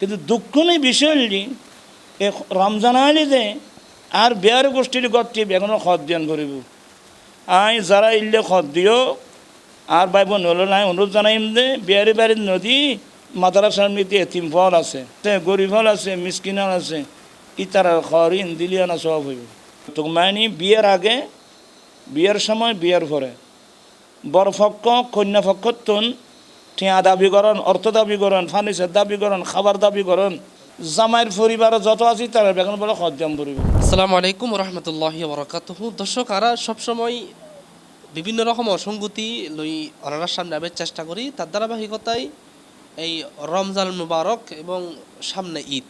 কিন্তু দুঃখ নেই বিষয় হলি এ রমজান আইলে দে আর বেয়ার গোষ্ঠীর গড়টি বেগুন খত দিয়ান করিব আই যারা ইল্লে খত দিও আর ভাই বোন হলো নাই অনুরোধ জানাইম দে বিয়ারি বাড়ির নদী মাদ্রাসার মধ্যে এতিম ফল আছে গরিব ফল আছে মিসকিনাল আছে ইতারা খরিন দিলিয়ানা সব হইব তো মাইনি বিয়ের আগে বিয়ের সময় বিয়ের পরে বরপক্ষ কন্যা পক্ষতুন টিয়া দাবি করেন অর্থ দাবি করেন ফার্নিচার দাবি করেন খাবার দাবি করেন জামাইয়ের পরিবার যত আছে তারা বেগুন বলে খদ্যাম করিব। আসসালামু আলাইকুম রহমতুল্লাহি বারাকাতুহু। দর্শক আরা সবসময় বিভিন্ন রকম অসঙ্গতি লই অনারার সামনে আবার চেষ্টা করি, তার ধারাবাহিকতায় এই রমজান মুবারক এবং সামনে ঈদ,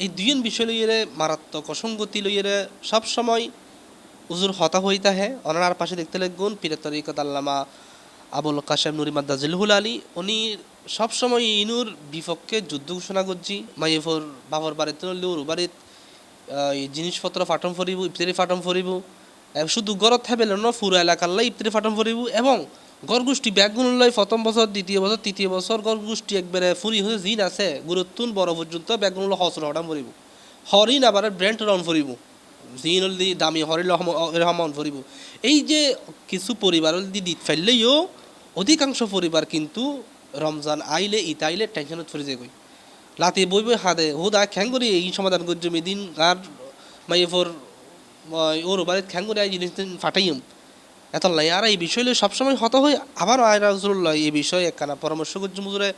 এই দুইন বিষয় লইয়ে মারাত্মক অসঙ্গতি লইয়ে সবসময় উজুর হতা হইতা হে। অনারার পাশে দেখতে লাগুন পীর তরিকত আল্লামা আবুল কাশেম নুরি মাদ্দা জিলহুল আলী, উনি সবসময় ইনুর বিপক্ষে যুদ্ধ ঘোষণা করছি। মাইফর বাবর বাড়িতে নলেও বাড়িত জিনিসপত্র ফাটম ফরিব, ইফতারি ফাটম ফরিব, শুধু গড়ত থাকবে না পুরো এলাকার লাই ইফতারি ফাটম ফরিব এবং গড় গোষ্ঠী ব্যাগগুলো লয় প্রথম বছর দ্বিতীয় বছর তৃতীয় বছর গড় গোষ্ঠী একবারে ফুরি হয়ে জিন আছে গুরুত্বন বড় পর্যন্ত ব্যাগগুলো হসর হটাম ফরিব, হরিণ আবার ব্র্যান্ড রন ফরিব, জিন হল দামি হরিণ রহমান ফরিব। এই যে কিছু পরিবার হল দি ফেললেও অধিকাংশ পরিবার কিন্তু রমজান আইলে ঈদ আইলে টেনশনত ফরি যায় কই লাতি বই বই হাদে হুদা খ্যাং করি এই সমাধান করছি মেদিন আর মাইফর ওর বাড়িতে খ্যাং করে এই জিনিস ফাটাইম এত লাই আর এই বিষয় সবসময় হত হই। আবার আয়রা হুজুরুল্লাহ এই বিষয়ে একখানা পরামর্শ করছি মুজুরে,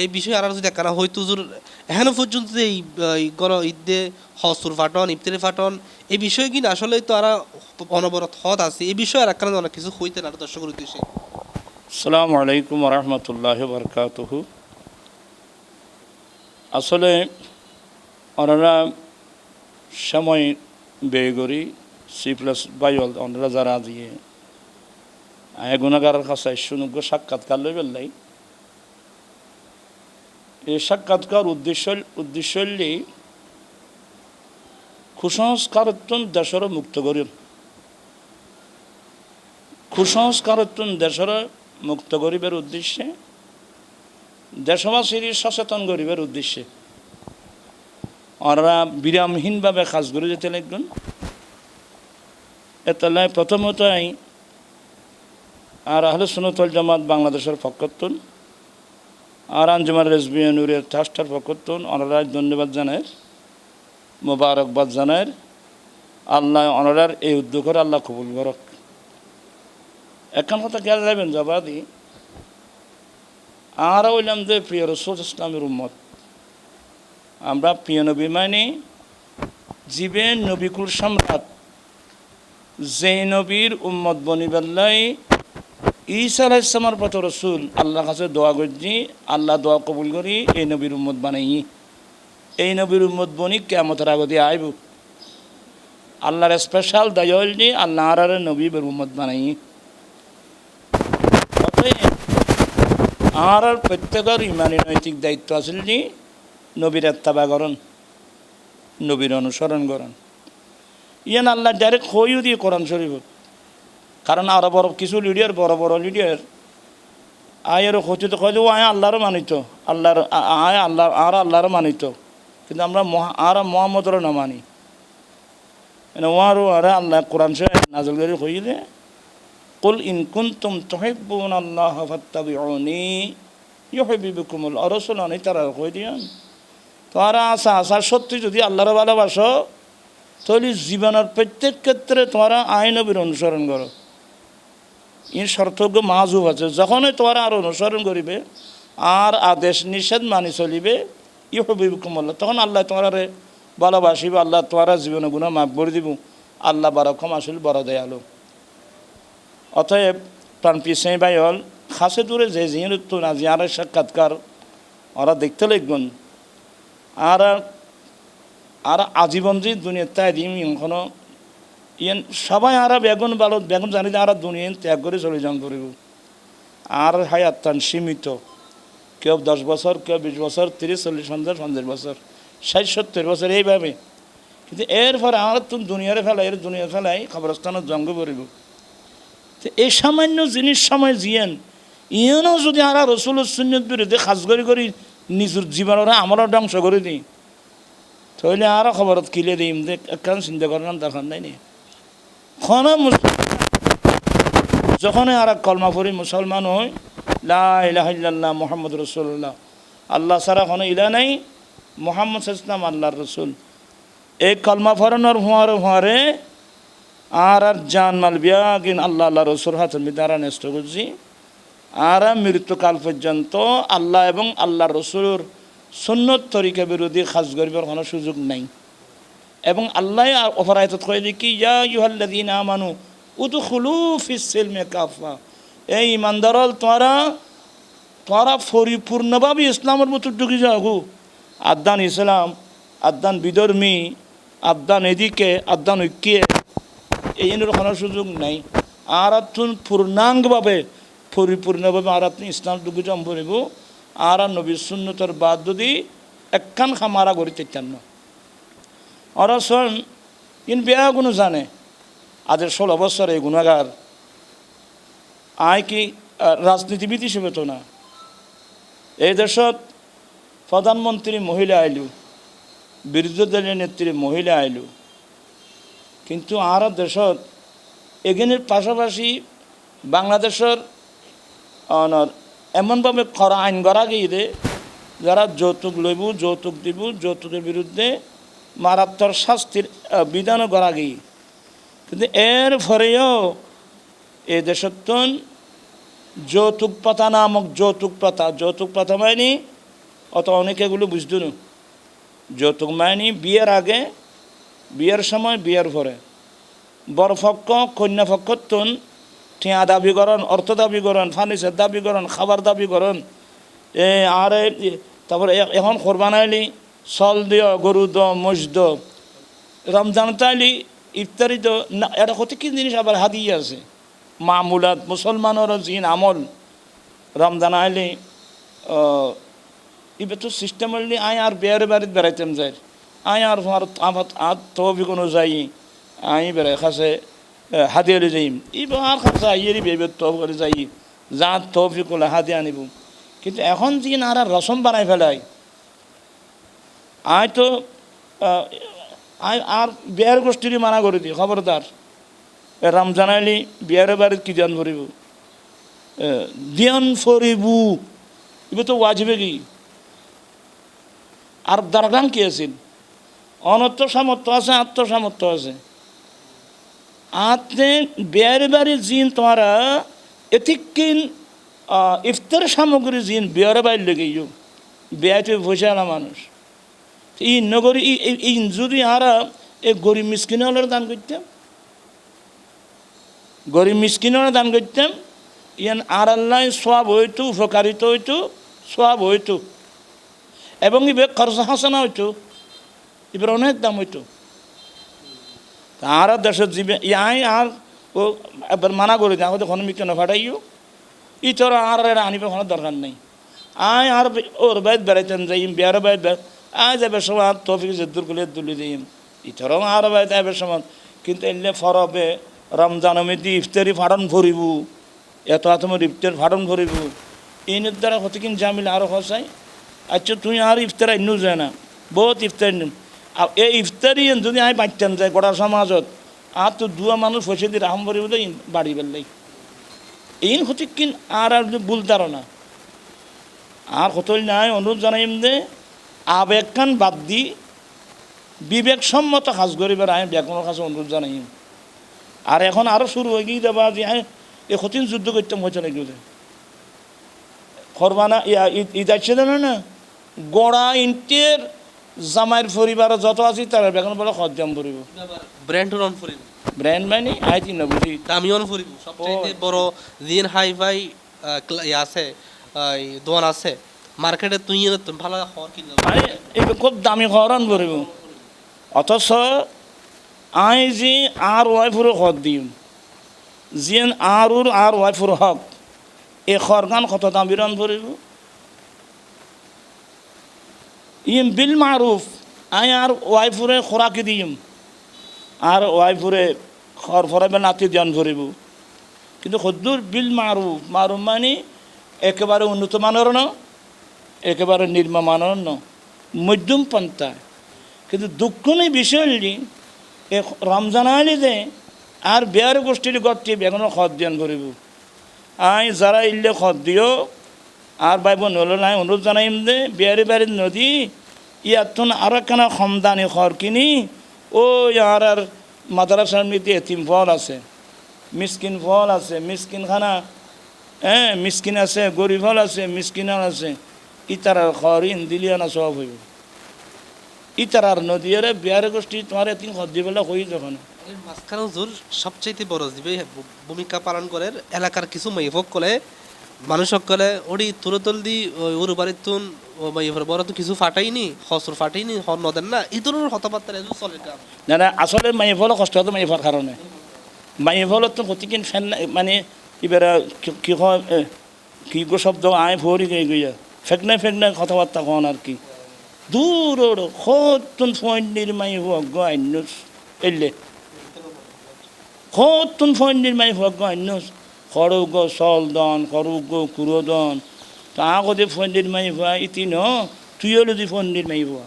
এই বিষয়ে আর যদি একখানা হয়তো হুজুর এখনো পর্যন্ত এই গর ঈদে হসুর ফাটন ইফতারি ফাটন এই বিষয়ে কিনা আসলে তো আর অনবরত হত আছে, এই বিষয়ে আর একখানা অনেক কিছু হইতে না দর্শকের উদ্দেশ্যে। আসসালামু আলাইকুম রহমতুল্লাহ বরকাতুহু। আসলে ওনারা সময় ব্যয় করি C+ বায়ল ওনারা যারা দিয়ে গুণাগারের কাছে সুযোগ্য সাক্ষাৎকার লই বেলাই এই সাক্ষাৎকার উদ্দেশ্য হলে কুসংস্কারত্বন দেশের মুক্ত করিন, কুসংস্কারত্বন দেশের মুক্ত গরিবের উদ্দেশ্যে দেশবাসীর সচেতন গরিবের উদ্দেশ্যে ওরা বিরামহীনভাবে কাজ করে যেতে লাগবেন। এতলায় প্রথমতই আর আহলে সুন্নাত ওয়াল জামাত বাংলাদেশের পক্ষতুন আর আঞ্জুমান রেজবিয়া নূরের ট্রাস্টের পক্ষতুন ওনারা ধন্যবাদ জানায়, মোবারকবাদ জানায়। আল্লাহ ওনারার এই উদ্যোগের আল্লাহ কবুল করক। এখন কথা খেয়াল যাবেন জবাদি আর হইলাম যে প্রিয় রাসূল ইসলামের উম্মত, আমরা প্রিয় নবী মানে জীবের নবিকুল সম্রাট যে নবীর উম্মত বনিবেল্লাই ঈসা আলাইহিস সালামের পথ রসুল আল্লাহর কাছে দোয়া করছি, আল্লাহ দোয়া কবুল করি এই নবীর উম্মত বানাই, এই নবীর উম্মত বনি কিয়ামতের আগতে আইব। আল্লাহর স্পেশাল দায়ল নি আল্লাহ আর নবীর উম্মত বানাই। আর প্রত্যেকের ইমানি নৈতিক দায়িত্ব আছিল যে নবীর ইত্তেবা করেন, নবীর অনুসরণ করেন। ইয়ান আল্লাহ ডাইরেক্ট হইও দিয়ে কোরআন শরীফ, কারণ আরো বড় কিছু লিডিয়ার বড় বড় লিডিয়ার আয়ের হচ্ছে কয়ে আয় আল্লাহরও মানিত, আল্লাহর আয় আল্লাহ আর আল্লাহরও মানিত, কিন্তু আমরা আর মোহাম্মদরও না মানি। ওয়ারও আরে আল্লাহ কোরআন শরীফ নাযিল করে কইলে কুল ইন কুনতুম তুহিব্বুনাল্লাহ ফাত্তাবিউনি ইউহিব্বুকুমুল্লাহ রাসূলুন, তারা কই দিয়ান তোরা আশা সত্যি যদি আল্লাহর ভালোবাসো তাহলে জীবনের প্রত্যেক ক্ষেত্রে তোমরা আইন নবীর অনুসরণ করো। এই শর্তজ্ঞ মাহুব আছে, যখনই তোমরা আর অনুসরণ করিবে আর আদেশ নিষেধ মানি চলিবে ইউহিব্বুকুমুল্লাহ, তখন আল্লাহ তোমরা ভালোবাসিবে, আল্লাহ তোমরা জীবনে গুনাহ মাফ করে দিব, আল্লাহ বড় ক্ষমাশীল বড় দয়ালু। অতএব প্রাণ পিছিয়ে বাইল খাসে দূরে যে জিনিস আজি আর সাক্ষাৎকার ওরা দেখতে লাগবেন আর আর আজীবন যে দুনিয়ার তাই দিম এখনো ইয়ান সবাই আর বেগুন ভালো বেগুন জানি আর দুনিয়া ত্যাগ করে চলে যান করিব। আর হায়াতান সীমিত, কেউ 10 বছর, কেউ 20 বছর, 30, 40, 50 বছর, 60, 70 বছর এইভাবে। কিন্তু এরপরে আর তুমি দুনিয়ারে ফেলাই এর দুনিয়া ফেলাই কবরস্থানের জঙ্গ পড়িব। তো এই সামান্য জিনিস সময় জিয়েন ইয়েনও যদি আর রসুলের সুন্নত বিরুদ্ধে খাস করি নিজের জীবনের আমারও ধ্বংস করে দিই তাহলে আরও খবরত কিলে দিই যে একখান চিন্তা করার দরকার নাই নি যখন আর কলমা পড়ি মুসলমান হই লা ইলাহা ইল্লাল্লাহ মুহাম্মদ রাসূলুল্লাহ আল্লাহ ছাড়া কোনো ইলা নাই মুহাম্মদ ইসলাম আল্লাহর রসুল এই কলমা ফরানোর হুঁয়ারে আর জান মাল বিয়া কিন আল্লাহ আল্লাহ রসুল হাতের দ্বারা নষ্ট করছি আর মৃত্যুকাল পর্যন্ত আল্লাহ এবং আল্লাহ রসুলের সুন্নত তরিকা বিরোধী খাস গরিবের কোনো সুযোগ নাই এবং আল্লাহ অপরায়ত কয়ে দেখি ইয়া ইউহাল্লাযীনা আমানু উদখুলু ফিস সিলমি কাফা এই ইমানদারল তোরা পরিপূর্ণভাবে ইসলামের মতো ঢুকে যাও আদান ইসলাম আদান বিধর্মী আদান এদিকে আদান ঐক্যে এই কোনো সুযোগ নাই আর তুন পূর্ণাঙ্গভাবে পরিপূর্ণভাবে আর আপনি ইসলাম ঢুকে যাম বলিব আর নবীর সুন্নতর বাদ যদি একখান খামারা গড়িতে চান না ওরা শোন ইন বেয়া কোনো জানে আজের 16 বছর এই গুণাগার আয় কি রাজনীতিবিদ হিসেবে তো না এই দেশত প্রধানমন্ত্রী মহিলা আইলু বিরোধী দলীয় নেত্রী মহিলা আইলু কিন্তু আর দেশত এগিনের পাশাপাশি বাংলাদেশের এমনভাবে করা আইন করা গিয়ে যারা যৌতুক লইব যৌতুক দিব যৌতুকের বিরুদ্ধে মারাত্মক শাস্তির বিধানও করা গিয়ে কিন্তু এর ফলেও এই দেশত্বন যৌতুক প্রথা নামক যৌতুক প্রথা মানে অত অনেকে এগুলো বুঝতো না যৌতুক মানে বিয়ের আগে বিয়ের সময় বিয়ের পরে বরপক্ষ কন্যাপক্ষত্বন ঠিয়া দাবি করেন অর্থ দাবি করেন ফার্নিচার দাবি করেন খাবার দাবি করেন আর তারপরে এখন কোরবান আইলি চল দিও গরু দ মজ দ রমজান তাইলি ইফতারি তো না এটা কত কি জিনিস আবার হাদিয়ে আছে মামুলাত মুসলমানের জিন আমল রমজান আইলি এবার তো সিস্টেম হইলি আয় আর বেয়ারে বাড়িতে বেড়াইতাম যাই আয় আর আর তহবিক অনুযায়ী আই বেড়াই খাসে হাদিয়ালি যাইম এবার আর খাসে আইয়েরই বেবের তহব করে যাই যা তহবিক হলে হাদিয়া আনিব কিন্তু এখন জিন আর রসম বানাই ফেলাই আয় তো আয় আর বিয়ার গোষ্ঠীরই মানা করে দিই খবরদার রমজান আইলি বিয়ারে বাড়িতে কি ধ্যান ফরিব ধ্যান ফরিবু এবার তো ওয়াজিবে কি আর দারগান কি আছিল অনর্থ সামর্থ্য আছে আত্মসামর্থ্য আছে আপনি বিয়ারে বাড়ি জিন তোমারা এতিকিন ইফতার সামগ্রী জিন বিয়ারে বাড়ি লেগে বেয়াতে বসে না মানুষ এই নগরী এই যদি আরা এই গরিব মিসকিনের দান করতাম গরিব মিসকিনের দান করতাম ইয়ান আর আল্লাহ সওয়াব হইতো উপকারিত হইতো সওয়াব হইতো এবং এবার খরচ হাসানা হইতো এবার অনেক দাম হইতো আর দেশের জীবে ইয়াই আর ও এবার মানা করে দেয় আমাদের কোনো মিকে না ফাটাইও ই তোর আর আনিবে কোনো দরকার নেই আয় আর ওর বাইত বেড়াইতেন যাইম বিয়ার বাইত আয় যাবে সময় তফিক জেদ্দুর গুলি তুলি দিম ইতরও আর বাইত যাবে সময় কিন্তু এলে ফরবে রমজান মেদি ইফতারি ফাড়ন ভরিব এত তোমার ইফতার ফাড়ন ভরিব এইনের দ্বারা হতে জামিল আরও হসাই আচ্ছা তুই আর ইফতার আইনও যায় না বহুত ইফতার নিম আর এই ইফতারি যদি আমি বাঁচতাম যাই গোটা সমাজত আর তো দুয়া মানুষ পয়সা দিয়ে রাহম ভরিব বাড়ি বেললাই এই হতে আর বুলতার না আর কতল নাই অনুরোধ জানাইম যে আবেগখান বাদ দি বিবেকসম্মত কাজ করিবার আমি ব্যাকরণের কাছে অনুরোধ জানাইম আর এখন আরও শুরু হয়ে গিয়ে দেবা যে হ্যাঁ এ কঠিন যুদ্ধ করতাম হয়েছে না এগুলো খরবানা ঈদ আসছে না গোড়া ইন্টের জামাইয়ের পরিবার যত আছে তারা বেখন বলে খরজাম ভরিব ব্র্যান্ড মানে আইতি না বুঝি দামিয়ন ফুরিব সবচেয়ে বড় জিন হাই ফাই আছে দোকান আছে মার্কেটে তুই ভালো খবর কিনলাম এই খুব দামি খরণ ভরিব অথচ আই যে আর ওয়াইফুরও খর দিম জিন আর ওয়াইফুর হক এই খরগান কত দামি রন ভরিব ইম বিল মারুফ আই আর ওয়াইফুরে খোরাকি দিম আর ওয়াইফুরে খর ফরাবে নাতি ধ্যান ভরিব কিন্তু সদ্দুর বিল মারুফ মানে একেবারে উন্নত মানের না একেবারে নির্মমানন্য মধ্যম পন্থা কিন্তু দুঃখ নেই বিষয় হলি এ রমজান আইলে যে আর বেয়ার গোষ্ঠীর গড়টি বেগুনো খত দিয়ান করিব আই যারা ইল্লে খত দিও আর বাইব নল নাই অনুরোধ জানাইম দে বেয়ারে বাড়ির নদী ইয়াতন আর একখানা খমদানি খর কিনি ও আর মাদ্রাসার মধ্যে এতিম ফল আছে মিসকিন ফল আছে মিসকিন খানা হ্যাঁ মিসকিন আছে গরিব ফল আছে মিসকিনাল আছে ইতারার খর ইন দিলিয়ানা সব হইব ইতারার নদীরে বিয়ারে গোষ্ঠী তোমার এতিম খত দিবেলা হই যখন এর মাঝখানে হুজুর সবচাইতে বড় দিবে ভূমিকা পালন করে এলাকার কিছু মাইফক কলে মানুষ সকলে ওডি তুরতল দি ওর বাড়ির তুন মাইফর বড় তো কিছু ফাটাইনি হসর ফাটাইনি হর নদেন না এই ধরনের হতাবার্তা এজু চলে কাম না না আসলে মাই ফল কষ্ট হতো মাই ফল কারণে মাই ফলত তো গতিকে ফেন মানে এবারে কি হয় কি গো শব্দ আয় ভরি গিয়ে গিয়া ফেকনা কথাবার্তা কন আর কি দূর খতুন ফন্ডির মাই হোক গো আইনুস এলে খতুন ফন্ডির মাই হোক গো আইনুস খরু গো সলদন খরু গো কুরোদন তা আগতে ফন্ডির মাই ভুয়া ইতি ন তুইও যদি ফন্ডির মাই ভুয়া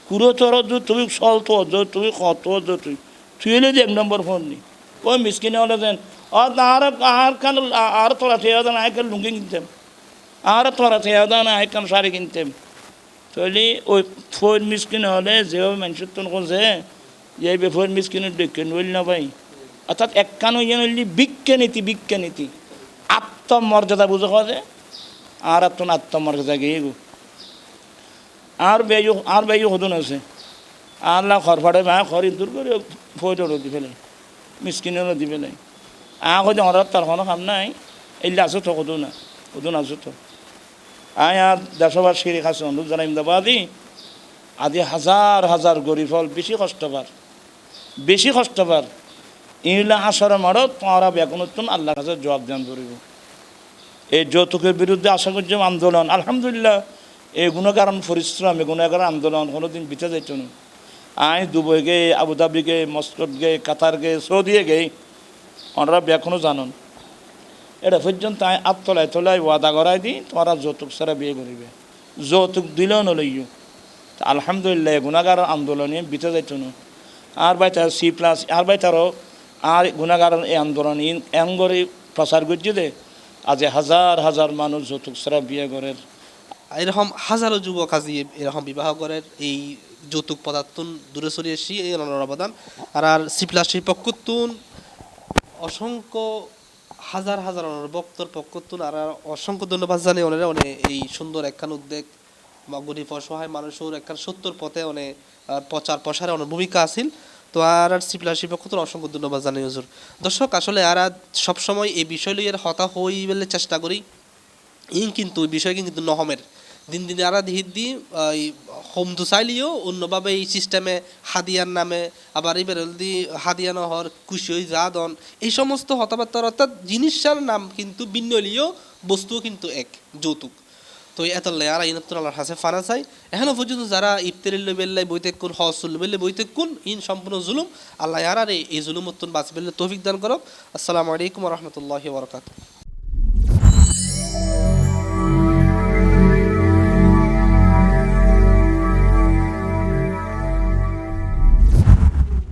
কুরো তোর তুই সল তো তুই কত তুই যদি এক নম্বর ফোন নি ওই মিসকিনে হলে দেন আর কান আর তোরা থেয়া দেন আয়কাল লুঙ্গি কিনতাম আর তোরা থেয়া দেন আয়কাল শাড়ি কিনতাম তাহলে ওই ফোন মিসকিন হলে যেভাবে মানুষের তো যে যে ফোন মিসকিনের দেখে নইল না ভাই অর্থাৎ একখান ইয়ে নইলি বিজ্ঞানীতি আত্মমর্যাদা বুঝে খাওয়া যায় আর আত্মমর্যাদা গিয়ে গো আর বেয়ু হদন আছে আল্লাহ খরফাড়ে মা খরি দূর করে ফোটো দি ফেলে মিসকিনেরও দি ফেলে হয়তো হঠাৎ তার কোনো কাম নাই এলে আছো তো হদন আছো তো আয় আর দেশবার সিঁড়ি খাচ্ছে অনুরোধ জানাইম দাবাদি আদি হাজার গরিব ফল বেশি কষ্টবার ইলা আসার মারত তোমরা বেগুনতুন আল্লাহর কাছে জবাব দান করিব এই যৌতুকের বিরুদ্ধে আশা করছি আন্দোলন আলহামদুলিল্লাহ এই গুণকারণ পরিশ্রম এই গুণাকারণ আন্দোলন কোনোদিন বিতে যাইত না আয় দুবাই গে আবুধাবি গে মস্কট গে কাতার গে সৌদি গে ওনারা এখনও জানন এটা পর্যন্ত আত্মলায় ওয়াদা করাই দিই তোমরা যৌতুক ছাড়া বিয়ে করিবে যৌতুক দিলেও নলইও আলহামদুলিল্লাহ গুণাগার আন্দোলনে বিতে যাইত না আর বাই তার C+ আর বাই তারও আর গুণাগার এই আন্দোলন এঙ্গরে প্রচার করছে দে আজ হাজার মানুষ যৌতুক ছাড়া বিয়ে করেন এরকম হাজারো যুবক আজি এরকম বিবাহ করার এই যৌতুক পদার্থ দূরে সরিয়ে এসি এই অবদান আর C+ পক্ষতুন অসংখ্য হাজার বক্তর পক্ষতুন আর অসংখ্য ধন্যবাদ জানিয়ে ওনারা এই সুন্দর একখান উদ্যোগ গরিব অসহায় মানুষের একখান সত্যর পথে অনেক প্রচার প্রসারে অনেক ভূমিকা আছিল তো আর C+ পক্ষতুন অসংখ্য ধন্যবাদ জানাই হুজুর দর্শক আসলে আর সবসময় এই বিষয় লইয়ের হতা হই বলে চেষ্টা করি কিন্তু ওই বিষয় কিন্তু নহমের দিন আরা দি হোম তো চাইলেও অন্যভাবে এই সিস্টেমে হাদিয়ার নামে আবার এই বেরোলদি হাদিয়া নহর কুশি জাদন এই সমস্ত হতাবার্তার অর্থাৎ জিনিসটার নাম কিন্তু ভিন্ন হলেও বস্তুও কিন্তু এক যৌতুক তো এতলে আর ইনতুন আল্লাহর হাসে ফানা চাই এখনো পর্যন্ত যারা ইফতারিল বেল্লাই বইতে কোন হসুল বেল্লে বইতে কোন ইন সম্পূর্ণ জুলুম আল্লাহ আর এই জুলুম উত্তন বাঁচবেল্লে তৌফিক দান করো আসসালামু আলাইকুম ওয়া রাহমাতুল্লাহি ওয়া বারাকাতুহু